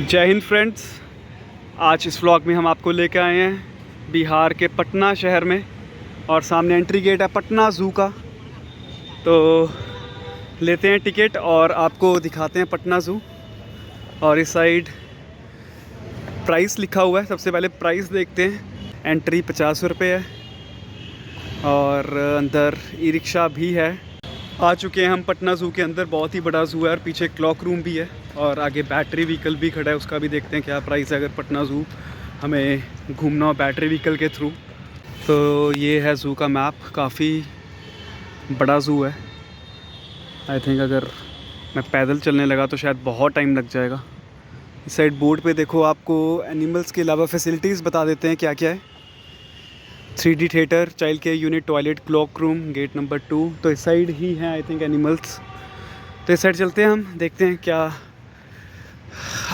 जय हिंद फ्रेंड्स। आज इस व्लॉग में हम आपको लेके आए हैं बिहार के पटना शहर में, और सामने एंट्री गेट है पटना ज़ू का। तो लेते हैं टिकट और आपको दिखाते हैं पटना ज़ू। और इस साइड प्राइस लिखा हुआ है। सबसे पहले प्राइस देखते हैं। एंट्री 50 रुपये है और अंदर ई रिक्शा भी है। आ चुके हैं हम पटना ज़ू के अंदर। बहुत ही बड़ा ज़ू है और पीछे क्लॉक रूम भी है और आगे बैटरी व्हीकल भी खड़ा है। उसका भी देखते हैं क्या प्राइस है अगर पटना ज़ू हमें घूमना हो बैटरी व्हीकल के थ्रू। तो ये है ज़ू का मैप। काफ़ी बड़ा ज़ू है। आई थिंक अगर मैं पैदल चलने लगा तो शायद बहुत टाइम लग जाएगा। इस साइड बोर्ड पे देखो, आपको एनिमल्स के अलावा फैसिलिटीज़ बता देते हैं क्या क्या है। 3D theatre, child care unit, toilet, clock room, gate number 2। तो इस साइड ही हैं आई थिंक एनिमल्स। तो इस साइड चलते हैं, हम देखते हैं क्या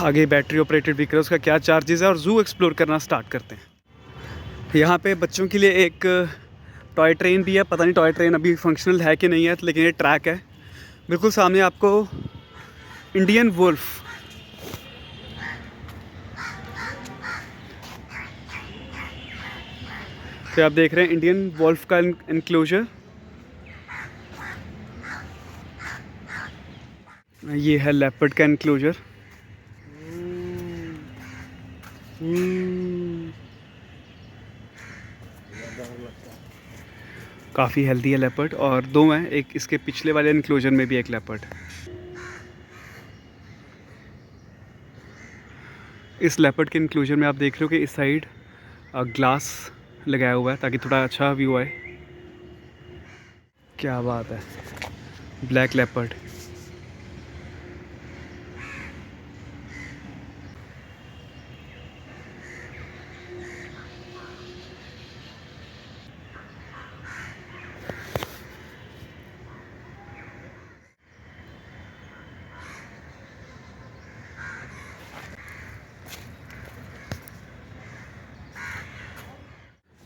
आगे बैटरी ऑपरेटेड व्हीकल उसका क्या चार्जेस है और ज़ू एक्सप्लोर करना स्टार्ट करते हैं। यहाँ पे बच्चों के लिए एक टॉय ट्रेन भी है। पता नहीं टॉय ट्रेन अभी फंक्शनल है कि नहीं है, लेकिन ये ट्रैक है। बिल्कुल सामने आपको इंडियन वुल्फ, तो आप देख रहे हैं इंडियन वुल्फ का इनक्लोजर। ये है लेपर्ड का इनक्लोजर। काफ़ी हेल्दी है लेपर्ड, और दो हैं, एक इसके पिछले वाले इनक्लोजर में भी एक लेपर्ड। इस लेपर्ड के इनक्लोजर में आप देख रहे हो कि इस साइड ग्लास लगाया हुआ है ताकि थोड़ा अच्छा व्यू आए। क्या बात है, ब्लैक लेपर्ड।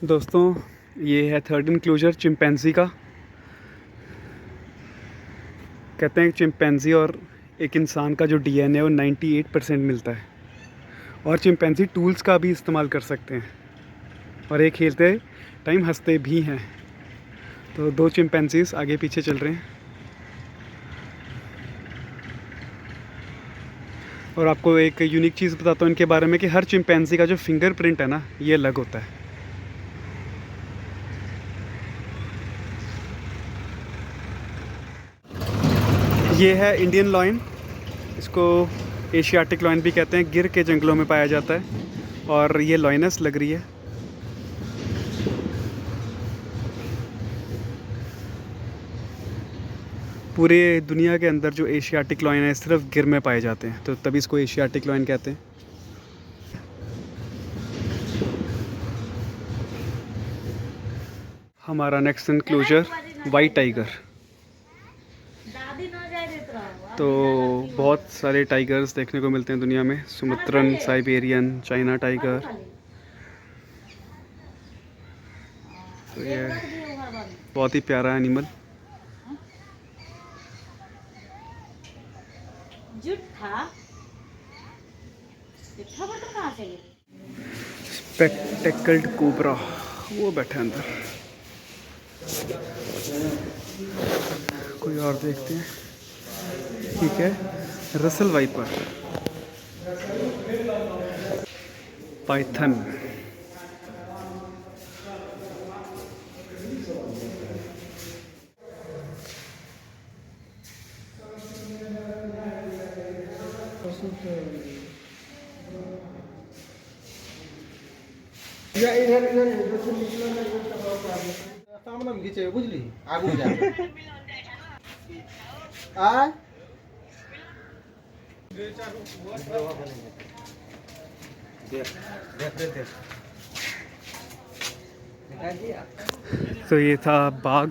दोस्तों ये है थर्ड इनक्लोजर चिंपैंजी का। कहते हैं चिंपैंजी और एक इंसान का जो DNA है वो 98% मिलता है, और चिंपैंजी टूल्स का भी इस्तेमाल कर सकते हैं, और ये खेलते टाइम हंसते भी हैं। तो दो चिंपैंजीज आगे पीछे चल रहे हैं। और आपको एक यूनिक चीज़ बताता हूँ इनके बारे में कि हर चिंपैंजी का जो फिंगरप्रिंट है ना, ये अलग होता है। ये है इंडियन लॉयन। इसको एशियाटिक लॉयन भी कहते हैं। गिर के जंगलों में पाया जाता है, और ये लॉयनस लग रही है। पूरे दुनिया के अंदर जो एशियाटिक लॉयन है सिर्फ गिर में पाए जाते हैं, तो तभी इसको एशियाटिक लॉयन कहते हैं। हमारा नेक्स्ट इनक्लोजर वाइट टाइगर। तो बहुत सारे टाइगर्स देखने को मिलते हैं दुनिया में। सुमत्रन, साइबेरियन, चाइना टाइगर। तो ये बहुत ही प्यारा एनिमल। स्पेक्टेकल्ड कोबरा, वो बैठा है अंदर। कोई और देखते हैं। ठीक है, रसल वाइपर, पाइथन। सामने में घिचे बुझली आगू जा आ तो ये था बाघ,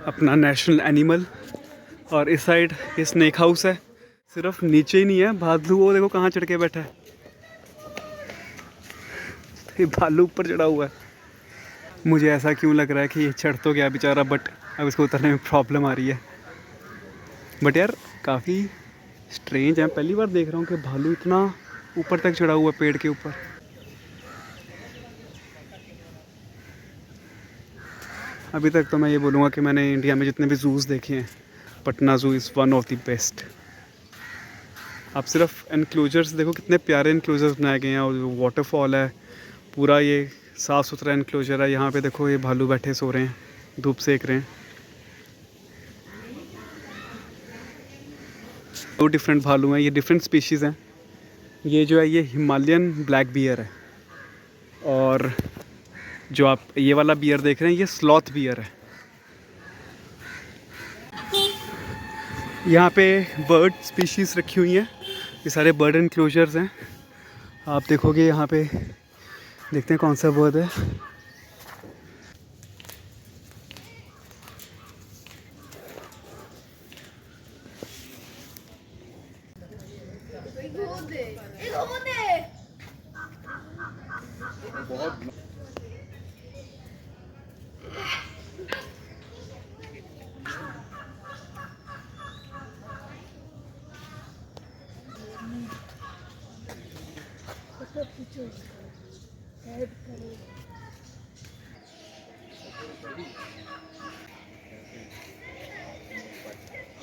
अपना नेशनल एनिमल। और इस साइड ये स्नेक हाउस है। सिर्फ नीचे ही नहीं है, भालू वो देखो कहाँ चढ़ के बैठा है। ये भालू ऊपर चढ़ा हुआ है। मुझे ऐसा क्यों लग रहा है कि ये चढ़ तो गया बेचारा, बट अब इसको उतरने में प्रॉब्लम आ रही है। बट यार काफ़ी स्ट्रेंज है, पहली बार देख रहा हूँ कि भालू इतना ऊपर तक चढ़ा हुआ है पेड़ के ऊपर। अभी तक तो मैं ये बोलूँगा कि मैंने इंडिया में जितने भी ज़ूज़ देखे हैं, Patna zoo is one of the best. आप सिर्फ एनक्लोजर्स देखो, कितने प्यारे एनक्लोजर्स बनाए गए हैं। और वाटरफॉल है, पूरा ये साफ़ सुथरा एनक्लोजर है। यहाँ पे देखो ये भालू बैठे सो रहे हैं, धूप सेक रहे हैं। दो डिफरेंट भालू हैं, ये डिफरेंट स्पीशीज़ हैं। ये जो है ये हिमालयन ब्लैक बियर है, और जो आप ये वाला बियर देख रहे हैं ये स्लॉथ बियर है। यहाँ पे बर्ड स्पीशीज़ रखी हुई हैं, ये सारे बर्ड एनक्लोजर्स हैं। आप देखोगे यहाँ पे, देखते हैं कौन सा बर्ड है।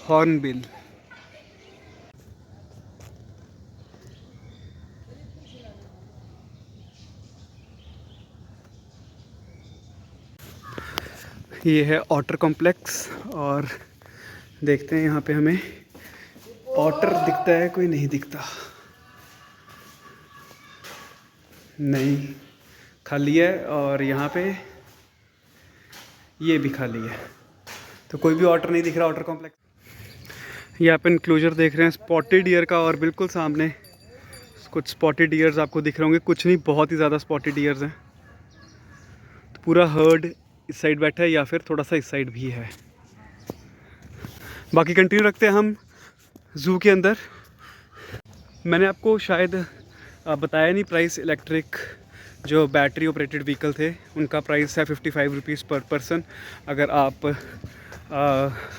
हॉर्नबिल। ये है ऑटर कॉम्प्लेक्स, और देखते हैं यहाँ पे हमें ऑटर दिखता है, कोई नहीं दिखता। नहीं, खाली है। और यहाँ पे ये भी खाली है, तो कोई भी ऑटर नहीं दिख रहा ऑटर कॉम्प्लेक्स। ये आप इनक्लोजर देख रहे हैं स्पॉटेड डियर का, और बिल्कुल सामने कुछ स्पॉटेड डियर्स आपको दिख रहे होंगे। कुछ नहीं, बहुत ही ज़्यादा स्पॉटेड डियर्स हैं। तो पूरा हर्ड इस साइड बैठा है, या फिर थोड़ा सा इस साइड भी है। बाकी कंटिन्यू रखते हैं हम ज़ू के अंदर। मैंने आपको शायद बताया नहीं प्राइस। इलेक्ट्रिक जो बैटरी ऑपरेटेड व्हीकल थे उनका प्राइस है 55 रुपीज़ पर पर्सन, अगर आप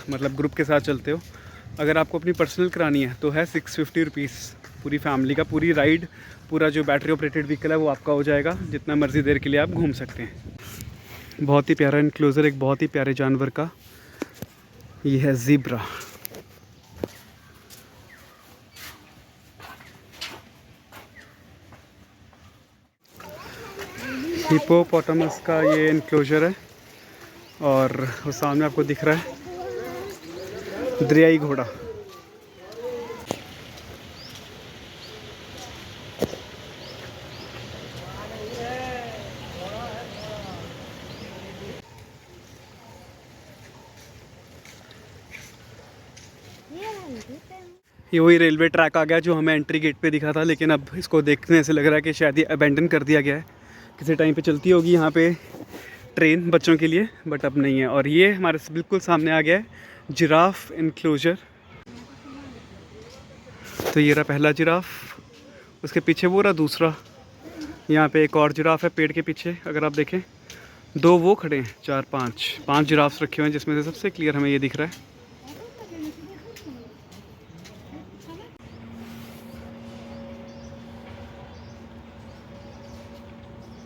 मतलब ग्रुप के साथ चलते हो। अगर आपको अपनी पर्सनल करानी है तो है 650 रुपीज़ पूरी फैमिली का। पूरी राइड, पूरा जो बैटरी ऑपरेटेड व्हीकल है वो आपका हो जाएगा, जितना मर्ज़ी देर के लिए आप घूम सकते हैं। बहुत ही प्यारा इनक्लोजर, एक बहुत ही प्यारे जानवर का। ये है ज़ीब्रा। हिपोपोटामस का ये इनक्लोजर है, और वो सामने आपको दिख रहा है दरियाई घोड़ा। ये वही रेलवे ट्रैक आ गया जो हमें एंट्री गेट पे दिखा था, लेकिन अब इसको देखने से लग रहा है कि शायद ये अबेंडन कर दिया गया है। किसी टाइम पे चलती होगी यहाँ पे ट्रेन बच्चों के लिए, बट अब नहीं है। और ये हमारे बिल्कुल सामने आ गया है जिराफ इनक्लोजर। तो ये रहा पहला जिराफ, उसके पीछे वो रहा दूसरा। यहाँ पे एक और जिराफ है पेड़ के पीछे, अगर आप देखें। दो वो खड़े हैं, चार पाँच जिराफ्स रखे हुए हैं, जिसमें से सबसे क्लियर हमें ये दिख रहा है।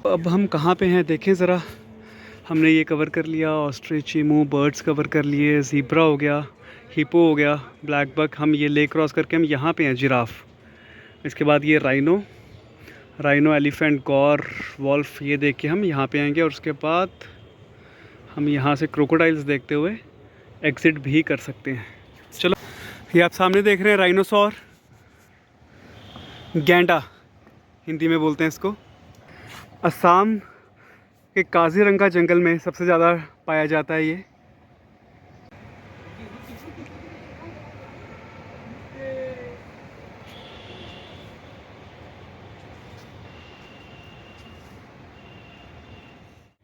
अब हम कहाँ पे हैं देखें ज़रा। हमने ये कवर कर लिया, ऑस्ट्रिच, ईमू, बर्ड्स कवर कर लिए, ज़ीब्रा हो गया, हिपो हो गया, ब्लैक बक। हम ये लेक क्रॉस करके हम यहाँ पे हैं जिराफ। इसके बाद ये राइनो, एलिफेंट, गौर, वॉल्फ, ये देख के हम यहाँ पे आएंगे। और उसके बाद हम यहाँ से क्रोकोडाइल्स देखते हुए एग्ज़िट भी कर सकते हैं। चलो, ये आप सामने देख रहे हैं राइनोसॉर, गैंडा हिंदी में बोलते हैं इसको। असम के काजीरंगा जंगल में सबसे ज़्यादा पाया जाता है ये।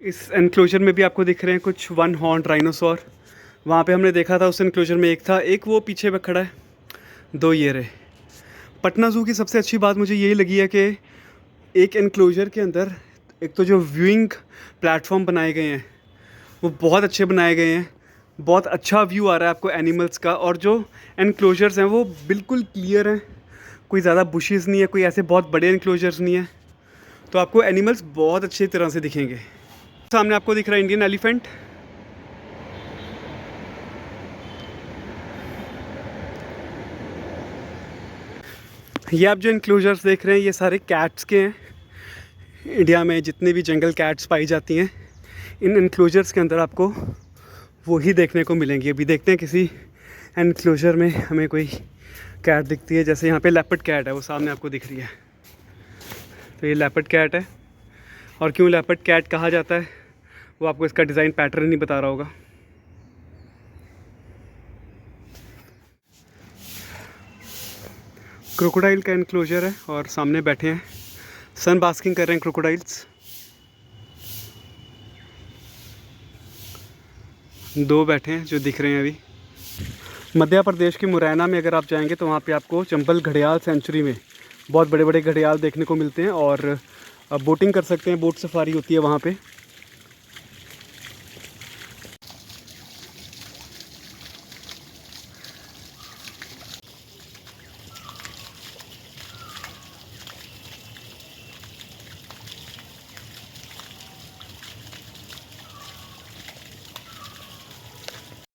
इस एनक्लोजर में भी आपको दिख रहे हैं कुछ वन हॉर्न राइनोसॉर। वहाँ पे हमने देखा था उस एनक्लोजर में एक था, एक वो पीछे पे खड़ा है, दो ये रहे। पटना ज़ू की सबसे अच्छी बात मुझे यही लगी है कि एक एनक्लोजर के अंदर एक तो जो व्यूइंग प्लेटफॉर्म बनाए गए हैं वो बहुत अच्छे बनाए गए हैं, बहुत अच्छा व्यू आ रहा है आपको एनिमल्स का। और जो एनक्लोजर्स हैं वो बिल्कुल क्लियर हैं, कोई ज़्यादा बुशेस नहीं है, कोई ऐसे बहुत बड़े एनक्लोजर्स नहीं है, तो आपको एनिमल्स बहुत अच्छी तरह से दिखेंगे। सामने आपको दिख रहा है इंडियन एलिफेंट। ये आप जो एनक्लोजर्स देख रहे हैं ये सारे कैट्स के हैं। इंडिया में जितने भी जंगल कैट्स पाई जाती हैं इन एनक्लोजर्स के अंदर आपको वही देखने को मिलेंगी। अभी देखते हैं किसी एनक्लोजर में हमें कोई कैट दिखती है, जैसे यहाँ पे लेपर्ड कैट है वो सामने आपको दिख रही है। तो ये लेपर्ड कैट है, और क्यों लेपर्ड कैट कहा जाता है वो आपको इसका डिज़ाइन पैटर्न नहीं बता रहा होगा। क्रोकोडाइल का एनक्लोजर है और सामने बैठे हैं, सन बास्किंग कर रहे हैं क्रोकोडाइल्स। दो बैठे हैं जो दिख रहे हैं अभी। मध्य प्रदेश के मुरैना में अगर आप जाएंगे तो वहाँ पे आपको चंबल घड़ियाल सेंचुरी में बहुत बड़े बड़े घड़ियाल देखने को मिलते हैं, और बोटिंग कर सकते हैं, बोट सफारी होती है वहाँ पे।